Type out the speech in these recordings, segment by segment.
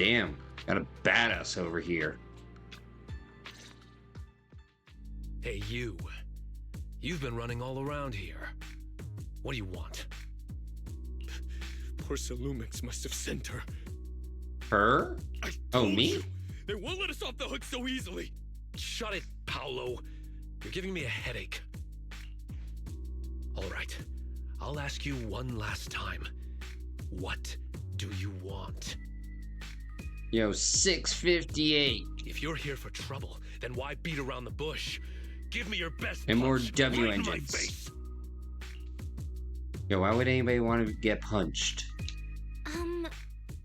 Damn, got a badass over here. Hey, you. You've been running all around here. What do you want? Poor Salumix must have sent her. Her? Oh, me? You, they won't let us off the hook so easily. Shut it, Paolo. You're giving me a headache. All right, I'll ask you one last time. What do you want? Yo, 658. If you're here for trouble, then why beat around the bush? Give me your best And more punch W right in my engines. face. Yo, why would anybody want to get punched?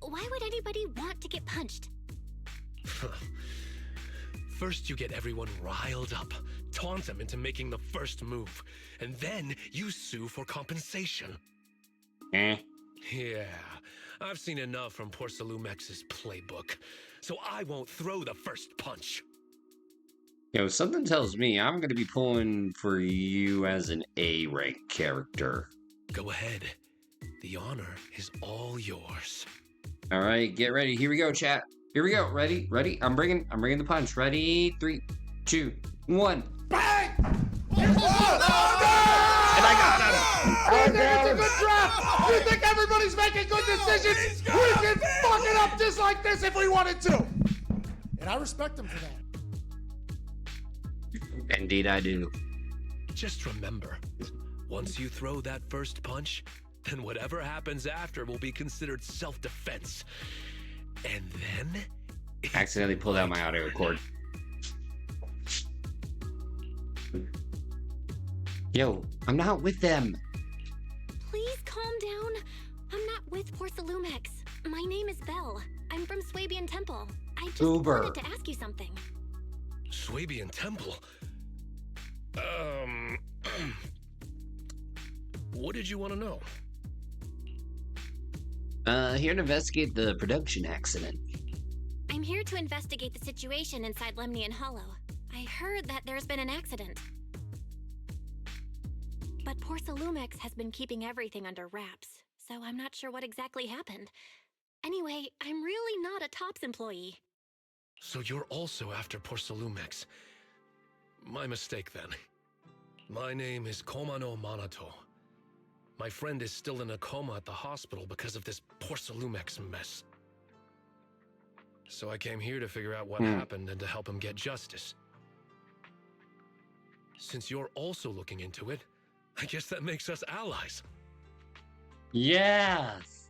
Why would anybody want to get punched? First, you get everyone riled up, taunt them into making the first move, and then you sue for compensation. Eh. Yeah, I've seen enough from Porcelumex's playbook, so I won't throw the first punch. Yo, something tells me I'm gonna be pulling for you as an A-rank character. Go ahead. The honor is all yours. All right, get ready. Here we go, chat. Here we go. Ready? Ready? I'm bringing the punch. Ready? 3, 2, 1. Bang! And I got him. You think it's a good draft? You think everybody's making good decisions? We can fuck it up just like this if we wanted to. And I respect them for that. Indeed, I do. Just remember, once you throw that first punch, then whatever happens after will be considered self-defense. And then... Accidentally pulled out my audio record. Yo, I'm not with them. Please calm down. I'm not with Porcelumex. My name is Belle. I'm from Swabian Temple. I just Uber. wanted to ask you something. Swabian Temple? What did you want to know? Here to investigate the production accident. I'm here to investigate the situation inside Lemnian Hollow. I heard that there's been an accident. But Porcelumex has been keeping everything under wraps, so I'm not sure what exactly happened. Anyway, I'm really not a TOPS employee. So you're also after Porcelumex. My mistake then. My name is Komano Manato. My friend is still in a coma at the hospital because of this Porcelumex mess. So I came here to figure out what happened and to help him get justice. Since you're also looking into it, I guess that makes us allies. Yes.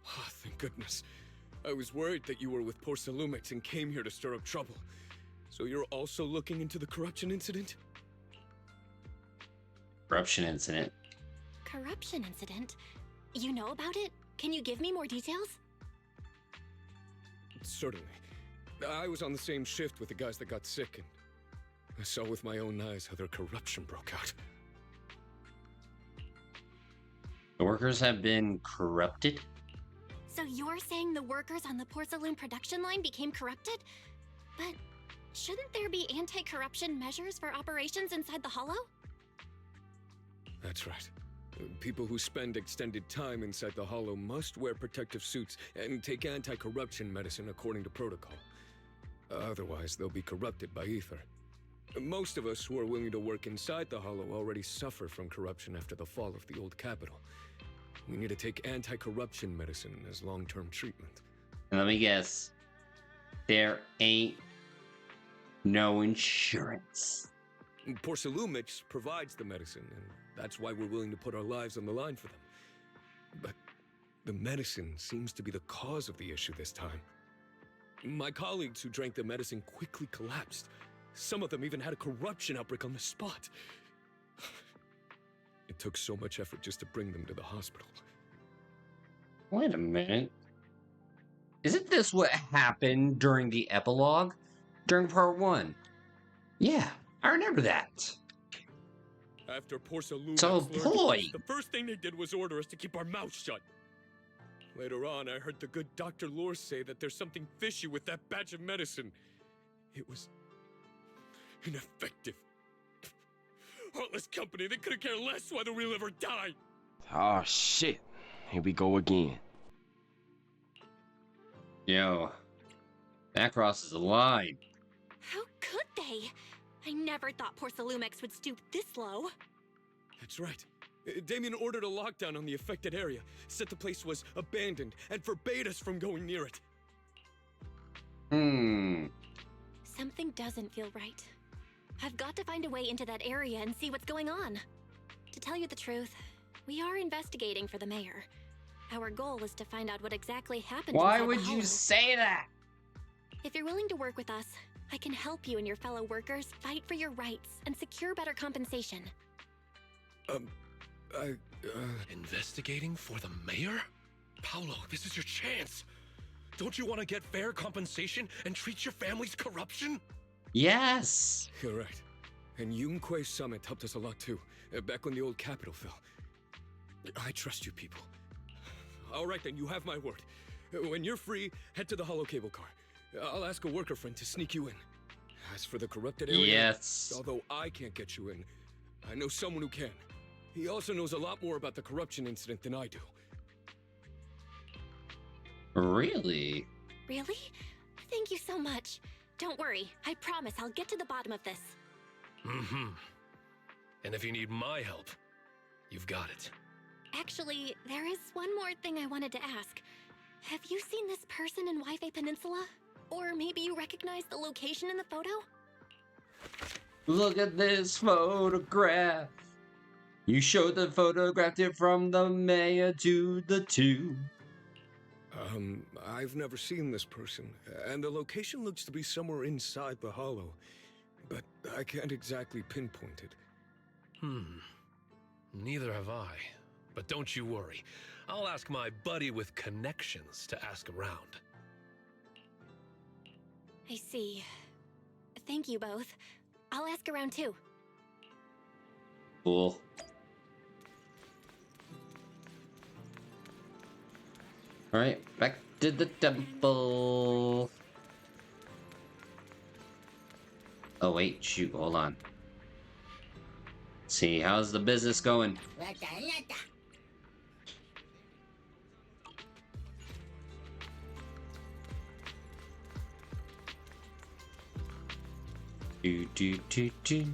Oh, thank goodness. I was worried that you were with Porcelumix and came here to stir up trouble. So you're also looking into the corruption incident? Corruption incident. Corruption incident? You know about it? Can you give me more details? Certainly. I was on the same shift with the guys that got sick, and I saw with my own eyes how their corruption broke out. The workers have been corrupted? So you're saying the workers on the porcelain production line became corrupted? But shouldn't there be anti-corruption measures for operations inside the Hollow? That's right. People who spend extended time inside the Hollow must wear protective suits and take anti-corruption medicine according to protocol. Otherwise, they'll be corrupted by ether. Most of us who are willing to work inside the Hollow already suffer from corruption after the fall of the old capital. We need to take anti-corruption medicine as long-term treatment. And let me guess. There ain't no insurance. Porcelumix provides the medicine, and that's why we're willing to put our lives on the line for them. But the medicine seems to be the cause of the issue this time. My colleagues who drank the medicine quickly collapsed. Some of them even had a corruption outbreak on the spot. It took so much effort just to bring them to the hospital. Wait a minute. Isn't this what happened during the epilogue? During part 1? Yeah, I remember that. After Porcelumix So, learned boy. this, the first thing they did was order us to keep our mouths shut. Later on, I heard the good Dr. Lore say that there's something fishy with that batch of medicine. It was ineffective. Heartless company, they couldn't care less whether we live or die. Oh shit. Here we go again. Yo, that crosses the line. How could they? I never thought Porcelumex would stoop this low. That's right. Damien ordered a lockdown on the affected area, said the place was abandoned, and forbade us from going near it. Something doesn't feel right. I've got to find a way into that area and see what's going on. To tell you the truth, we are investigating for the mayor. Our goal is to find out what exactly happened. Why inside would the you hollow. say that? If you're willing to work with us, I can help you and your fellow workers fight for your rights and secure better compensation. Investigating for the mayor? Paolo, this is your chance. Don't you want to get fair compensation and treat your family's corruption? Yes. You're right. And Yunque Summit helped us a lot too, back when the old capital fell. I trust you people. All right then, you have my word. When you're free, head to the hollow cable car. I'll ask a worker friend to sneak you in. As for the corrupted area, Yes. although I can't get you in, I know someone who can. He also knows a lot more about the corruption incident than I do. Really? Really? Thank you so much. Don't worry, I promise I'll get to the bottom of this. Mm-hmm. And if you need my help, you've got it. Actually, there is one more thing I wanted to ask. Have you seen this person in Wife Peninsula? Or maybe you recognize the location in the photo? Look at this photograph. You showed the photographed it from the mayor to the two. I've never seen this person, and the location looks to be somewhere inside the hollow, but I can't exactly pinpoint it. Neither have I. But don't you worry. I'll ask my buddy with connections to ask around. I see. Thank you both. I'll ask around too. Cool. Alright, back to the temple. Oh wait, shoot, hold on. See, how's the business going? Do do do do.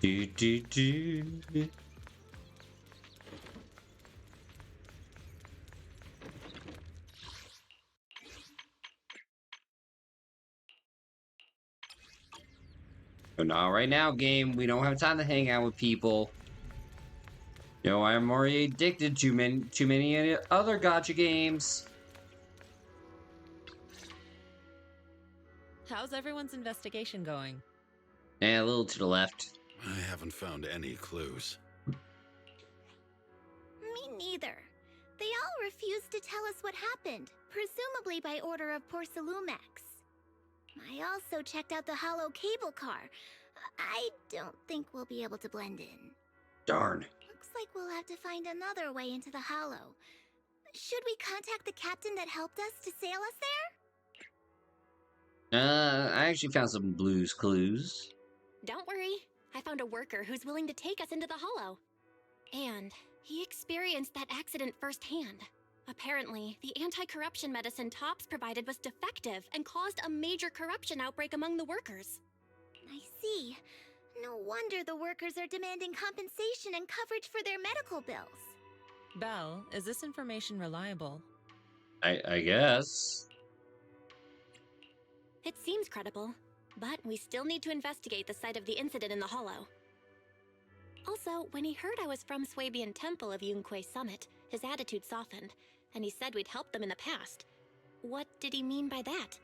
Do do do. But not right now, game. We don't have time to hang out with people. Yo, I'm already addicted to many other gacha games. How's everyone's investigation going? Yeah, a little to the left. I haven't found any clues. Me neither. They all refused to tell us what happened, presumably by order of Porcelumex. I also checked out the hollow cable car. I don't think we'll be able to blend in. Darn. Looks like we'll have to find another way into the hollow. Should we contact the captain that helped us to sail us there? I actually found some Blue's Clues. Don't worry. I found a worker who's willing to take us into the hollow. And he experienced that accident firsthand. Apparently, the anti-corruption medicine Tops provided was defective and caused a major corruption outbreak among the workers. I see. No wonder the workers are demanding compensation and coverage for their medical bills. Belle, is this information reliable? I guess. It seems credible, but we still need to investigate the site of the incident in the hollow. Also, when he heard I was from Swabian Temple of Yunque Summit, his attitude softened, and he said we'd helped them in the past. What did he mean by that?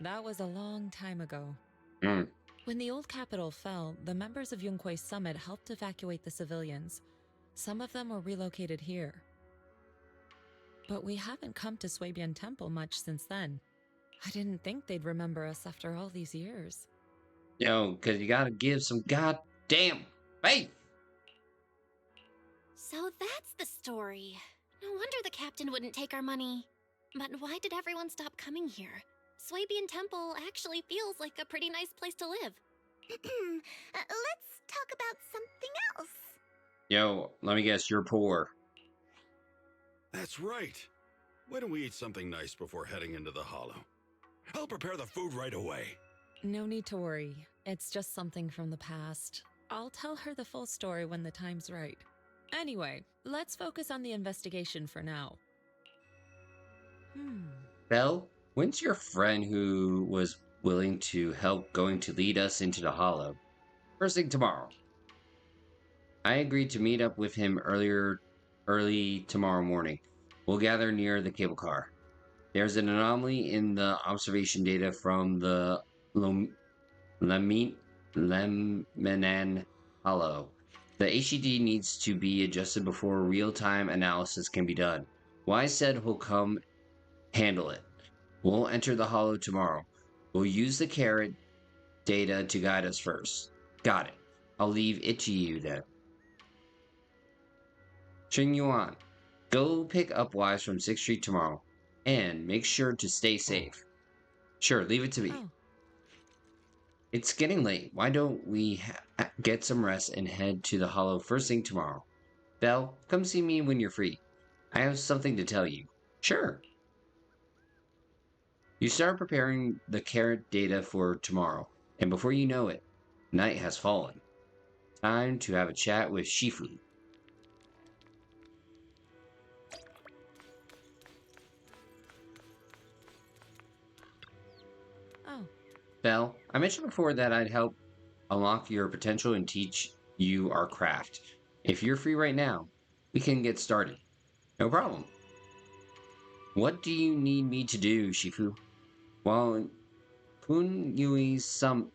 That was a long time ago. When the old capital fell, the members of Yunque Summit helped evacuate the civilians. Some of them were relocated here. But we haven't come to Swabian Temple much since then. I didn't think they'd remember us after all these years. Yo, cause you gotta give some goddamn faith. So that's the story. No wonder the captain wouldn't take our money. But why did everyone stop coming here? Swabian Temple actually feels like a pretty nice place to live. Let's talk about something else. Yo, let me guess, you're poor. That's right. Why don't we eat something nice before heading into the Hollow? I'll prepare the food right away. No need to worry. It's just something from the past. I'll tell her the full story when the time's right. Anyway, let's focus on the investigation for now. Belle, when's your friend who was willing to help going to lead us into the Hollow? First thing tomorrow. I agreed to meet up with him early tomorrow morning. We'll gather near the cable car. There's an anomaly in the observation data from the Lemenan Hollow. The HDD needs to be adjusted before real-time analysis can be done. Wise said he'll come handle it. We'll enter the Hollow tomorrow. We'll use the carrot data to guide us first. Got it. I'll leave it to you then. Xing Yuan, go pick up Wise from 6th Street tomorrow. And make sure to stay safe. Sure, leave it to me. It's getting late. Why don't we get some rest and head to the Hollow first thing tomorrow? Belle, come see me when you're free. I have something to tell you. Sure. You start preparing the carrot data for tomorrow, and before you know it, night has fallen. Time to have a chat with Shifu. Belle, I mentioned before that I'd help unlock your potential and teach you our craft. If you're free right now, we can get started. No problem. What do you need me to do, Shifu? While Kun-Yui's Summit's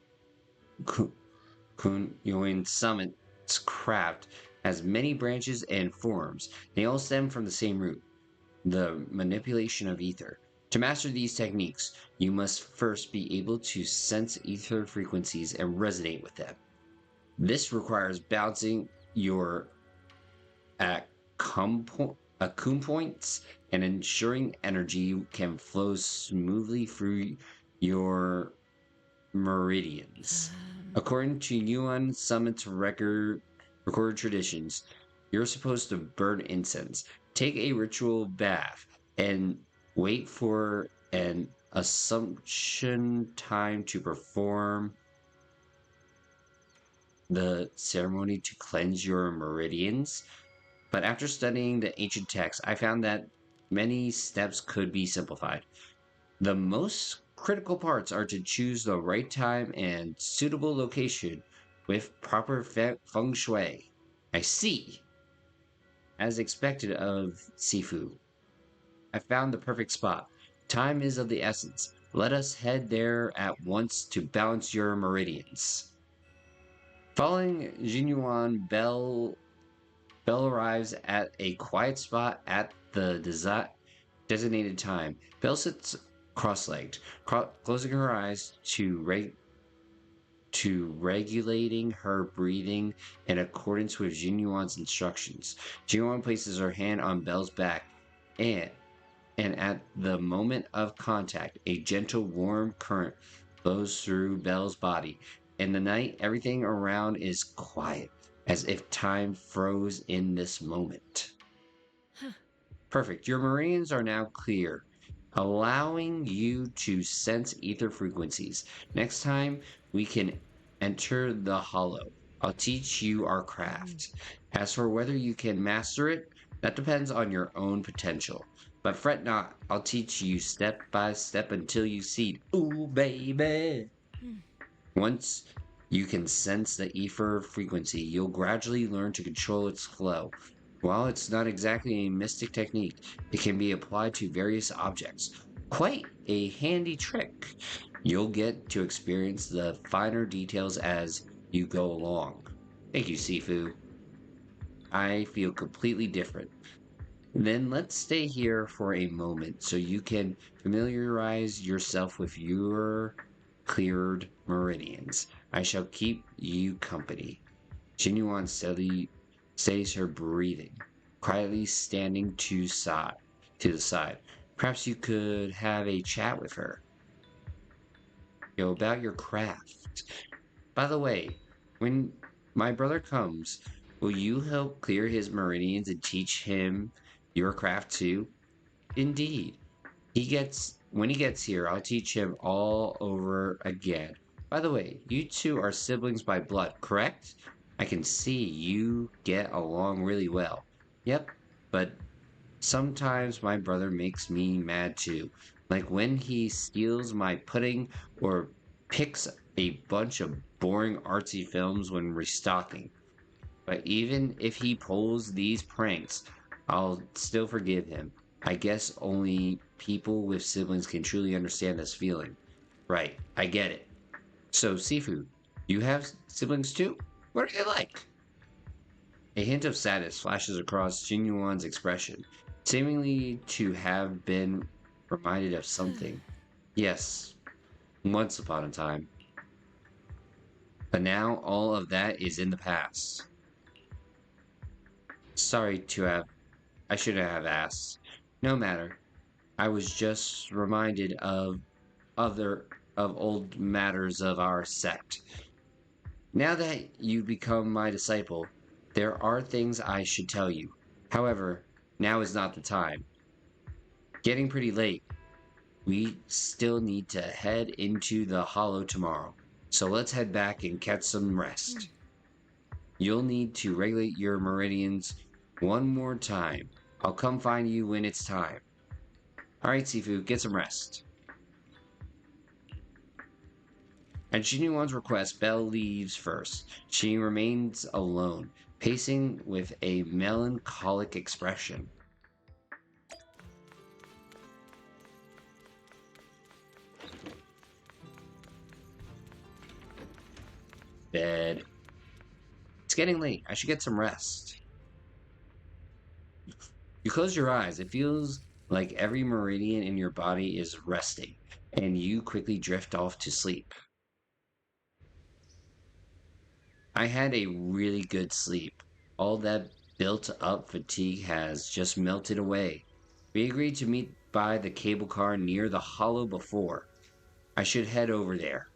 craft has many branches and forms, they all stem from the same root, the manipulation of ether. To master these techniques, you must first be able to sense ether frequencies and resonate with them. This requires balancing your accum points and ensuring energy can flow smoothly through your meridians. According to Yuan Summit's recorded traditions, you're supposed to burn incense, take a ritual bath, and wait for an assumption time to perform the ceremony to cleanse your meridians. But after studying the ancient texts, I found that many steps could be simplified. The most critical parts are to choose the right time and suitable location with proper feng shui. I see. As expected of Sifu, I found the perfect spot. Time is of the essence. Let us head there at once to balance your meridians. Following Jinyuan, Belle arrives at a quiet spot at the designated time. Belle sits cross-legged, closing her eyes to regulating her breathing in accordance with Jinyuan's instructions. Jinyuan places her hand on Belle's back and at the moment of contact, a gentle, warm current flows through Belle's body. In the night, everything around is quiet, as if time froze in this moment. Perfect. Your meridians are now clear, allowing you to sense ether frequencies. Next time, we can enter the Hollow. I'll teach you our craft. As for whether you can master it, that depends on your own potential. But fret not, I'll teach you step by step until you see, ooh baby. Once you can sense the ether frequency, you'll gradually learn to control its flow. While it's not exactly a mystic technique, it can be applied to various objects. Quite a handy trick. You'll get to experience the finer details as you go along. Thank you, Sifu. I feel completely different. Then let's stay here for a moment so you can familiarize yourself with your cleared meridians. I shall keep you company. Jinyuan steadies her breathing, quietly standing to the side. Perhaps you could have a chat with her. About your craft. By the way, when my brother comes, will you help clear his meridians and teach him your craft too? Indeed. When he gets here, I'll teach him all over again. By the way, you two are siblings by blood, correct? I can see you get along really well. Yep, but sometimes my brother makes me mad too. Like when he steals my pudding or picks a bunch of boring artsy films when restocking. But even if he pulls these pranks, I'll still forgive him. I guess only people with siblings can truly understand this feeling. Right, I get it. So, Sifu, you have siblings too? What are they like? A hint of sadness flashes across Jinyuan's expression, seemingly to have been reminded of something. Yes, once upon a time. But now all of that is in the past. I should have asked. No matter. I was just reminded of old matters of our sect. Now that you've become my disciple, there are things I should tell you. However, now is not the time. Getting pretty late. We still need to head into the hollow tomorrow. So let's head back and catch some rest. You'll need to regulate your meridians one more time. I'll come find you when it's time. Alright, Sifu, get some rest. At Jinyuan's request, Belle leaves first. She remains alone, pacing with a melancholic expression. Bed. It's getting late. I should get some rest. You close your eyes. It feels like every meridian in your body is resting, and you quickly drift off to sleep. I had a really good sleep. All that built-up fatigue has just melted away. We agreed to meet by the cable car near the hollow before. I should head over there.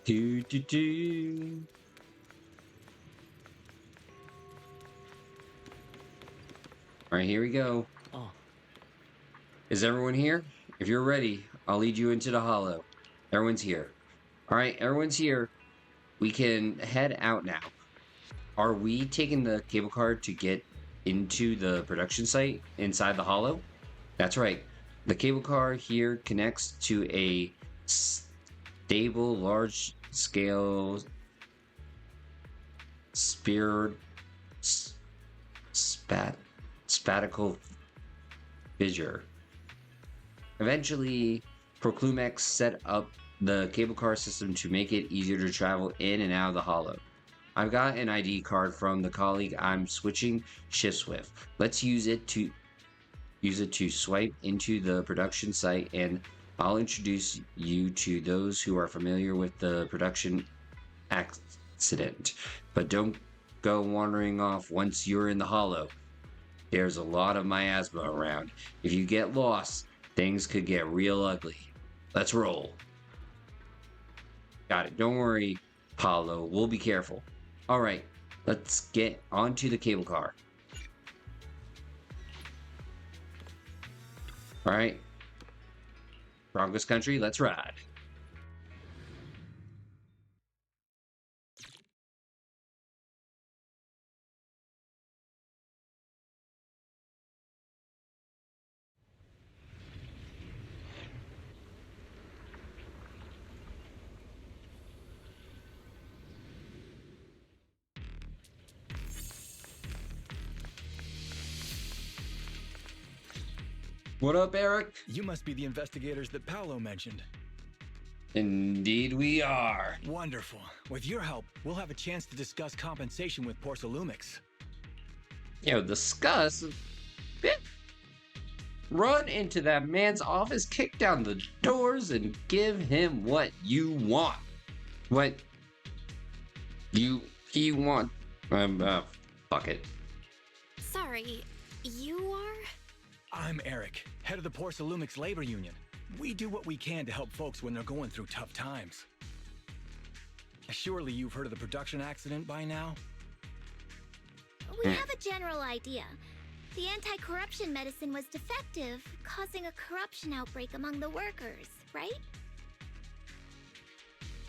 Do do do. All right, here we go. Oh. Is everyone here? If you're ready, I'll lead you into the hollow. Everyone's here. All right, everyone's here. We can head out now. Are we taking the cable car to get into the production site inside the hollow? That's right. The cable car here connects to a stable, large-scale spatical fissure. Eventually, Proclumex set up the cable car system to make it easier to travel in and out of the hollow. I've got an ID card from the colleague I'm switching shifts with. Let's use it to swipe into the production site, and I'll introduce you to those who are familiar with the production accident. But don't go wandering off once you're in the hollow. There's a lot of miasma around. If you get lost, things could get real ugly. Let's roll. Got it. Don't worry, Paulo. We'll be careful. Alright, let's get onto the cable car. Alright. Broncos country, let's ride. What up, Eric? You must be the investigators that Paolo mentioned. Indeed we are. Wonderful. With your help, we'll have a chance to discuss compensation with Porsalumix. Yo, discuss? Run into that man's office, kick down the doors, and give him what you want. What he want. Fuck it. Sorry, you are? I'm Eric, head of the Porsalumix Labor Union. We do what we can to help folks when they're going through tough times. Surely you've heard of the production accident by now? We have a general idea. The anti-corruption medicine was defective, causing a corruption outbreak among the workers, right?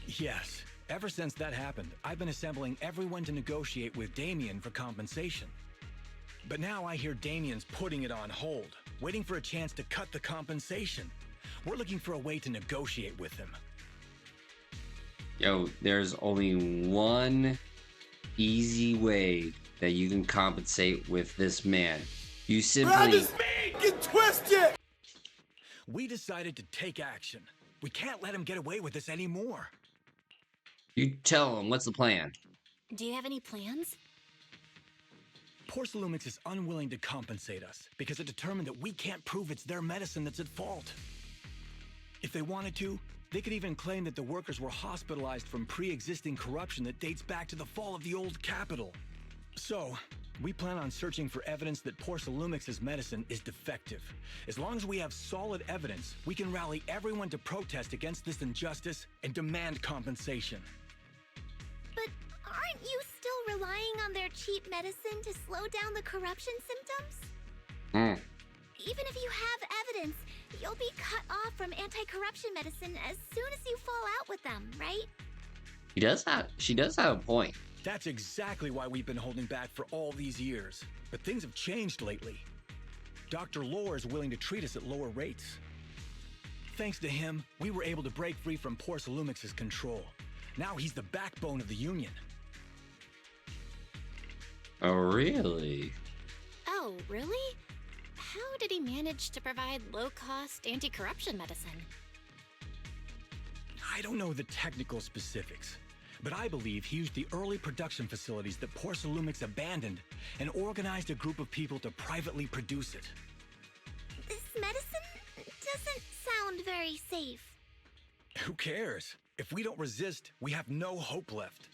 Yes. Ever since that happened, I've been assembling everyone to negotiate with Damien for compensation. But now I hear Damien's putting it on hold, waiting for a chance to cut the compensation. We're looking for a way to negotiate with him. Yo, there's only one easy way that you can compensate with this man. You simply... Get twisted! We decided to take action. We can't let him get away with this anymore. You tell him, what's the plan? Do you have any plans? Porsalumix is unwilling to compensate us because it determined that we can't prove it's their medicine that's at fault. If they wanted to, they could even claim that the workers were hospitalized from pre-existing corruption that dates back to the fall of the old capital. So, we plan on searching for evidence that Porsalumix's medicine is defective. As long as we have solid evidence, we can rally everyone to protest against this injustice and demand compensation. But aren't you still relying on their cheap medicine to slow down the corruption symptoms? Even if you have evidence, you'll be cut off from anti-corruption medicine as soon as you fall out with them, right? She does have a point. That's exactly why we've been holding back for all these years. But things have changed lately. Dr. Lore is willing to treat us at lower rates. Thanks to him, we were able to break free from Porsalumix's control. Now he's the backbone of the Union. Oh, really? Oh, really? How did he manage to provide low-cost anti-corruption medicine? I don't know the technical specifics, but I believe he used the early production facilities that Porsalumix abandoned and organized a group of people to privately produce it. This medicine doesn't sound very safe. Who cares? If we don't resist, we have no hope left.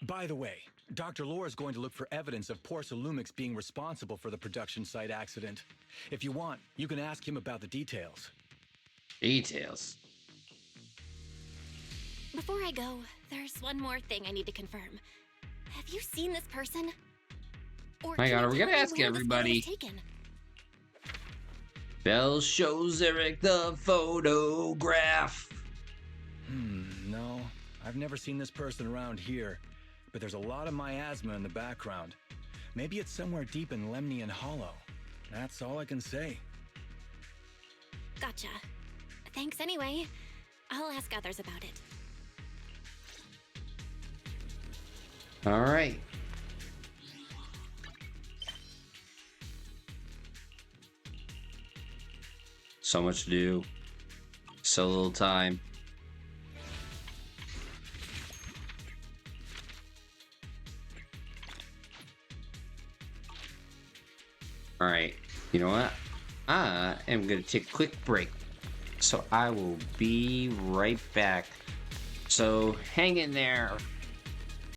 By the way, Dr. Lore is going to look for evidence of Porsalumix being responsible for the production site accident. If you want, you can ask him about the details. Details? Before I go, there's one more thing I need to confirm. Have you seen this person? Or My God, are we gonna tell me ask where this photo everybody? was taken? Bell shows Eric the photograph. No. I've never seen this person around here, but there's a lot of miasma in the background. Maybe it's somewhere deep in Lemnian Hollow. That's all I can say. Gotcha. Thanks anyway. I'll ask others about it. All right. So much to do. So little time. All right. You know what? I am going to take a quick break. So I will be right back. So hang in there.